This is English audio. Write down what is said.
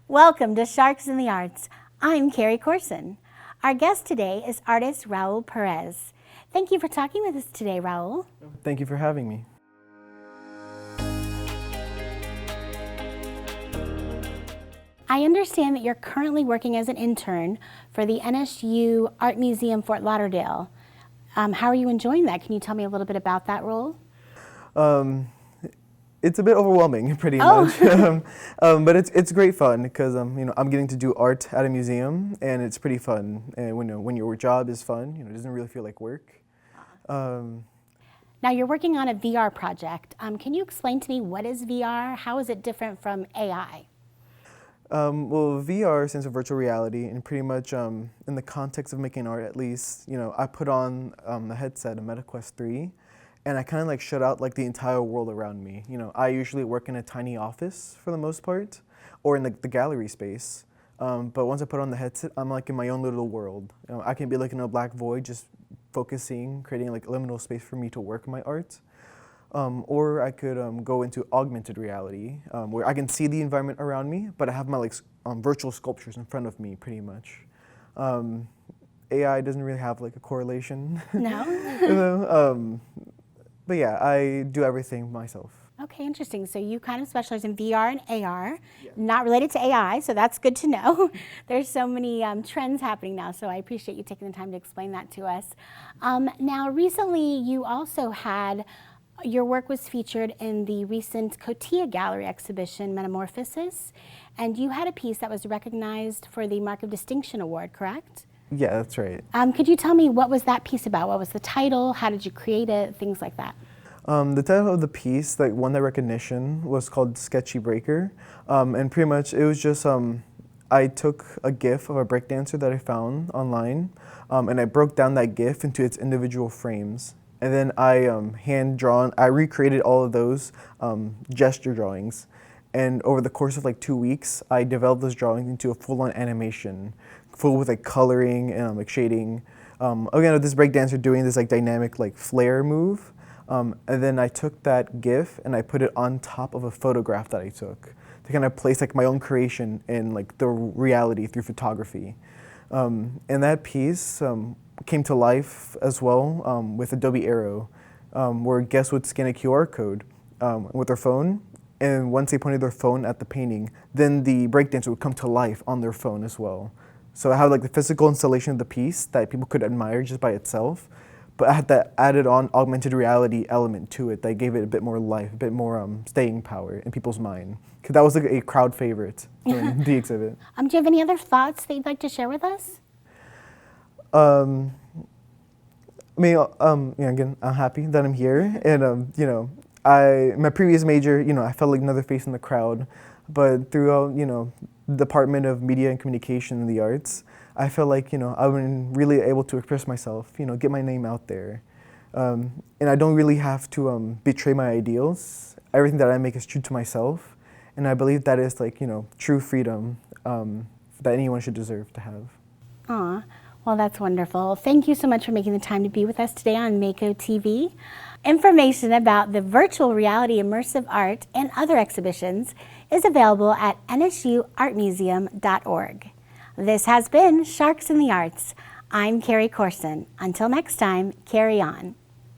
Welcome to Sharks in the Arts. I'm Carey Courson. Our guest today is artist Raul Perez. Thank you for talking with us today, Raul. Thank you for having me. I understand that you're currently working as an intern for the NSU Art Museum, Fort Lauderdale. How are you enjoying that? Can you tell me a little bit about that role? It's a bit overwhelming, pretty much, but it's great fun because I'm getting to do art at a museum, and it's pretty fun. And when your job is fun, it doesn't really feel like work. Now you're working on a VR project. Can you explain to me what is VR? How is it different from AI? Well, VR stands for virtual reality, and pretty much in the context of making art, at least, I put on the headset, a MetaQuest 3. And I kind of shut out the entire world around me. I usually work in a tiny office for the most part, or in the gallery space. But once I put on the headset, I'm in my own little world. I can be in a black void, just focusing, creating liminal space for me to work my art. Or I could go into augmented reality, where I can see the environment around me, but I have my virtual sculptures in front of me, pretty much. AI doesn't really have a correlation. No. But yeah, I do everything myself. Okay, interesting. So you kind of specialize in VR and AR, not related to AI, so that's good to know. There's so many trends happening now, so I appreciate you taking the time to explain that to us. Now, recently you also had, your work was featured in the recent Cotia Gallery exhibition, Metamorphosis, and you had a piece that was recognized for the Mark of Distinction Award, correct? Yeah, that's right. Could you tell me what was that piece about? What was the title? How did you create it? Things like that. The title of the piece that won that recognition was called Sketchy Breaker. And pretty much it was just, I took a GIF of a breakdancer that I found online, and I broke down that GIF into its individual frames. And then I I recreated all of those gesture drawings. And over the course of 2 weeks, I developed those drawings into a full-on animation, full with coloring and shading. Again, this breakdancer doing this dynamic flare move. And then I took that GIF and I put it on top of a photograph that I took to kind of place my own creation in the reality through photography. And that piece came to life as well with Adobe Aero, where guests would scan a QR code with their phone. And once they pointed their phone at the painting, then the breakdancer would come to life on their phone as well. So I have the physical installation of the piece that people could admire just by itself, but I had that added on augmented reality element to it that gave it a bit more life, a bit more staying power in people's mind. Because that was a crowd favorite during the exhibit. Do you have any other thoughts that you'd like to share with us? Again, I'm happy that I'm here, and my previous major, I felt like another face in the crowd, but throughout, the Department of Media and Communication in the Arts, I felt like, I've been really able to express myself, get my name out there. And I don't really have to betray my ideals. Everything that I make is true to myself. And I believe that is true freedom that anyone should deserve to have. Aw, well, that's wonderful. Thank you so much for making the time to be with us today on Mako TV. Information about the virtual reality immersive art and other exhibitions is available at nsuartmuseum.org. This has been Sharks in the Arts. I'm Carey Courson. Until next time, carry on.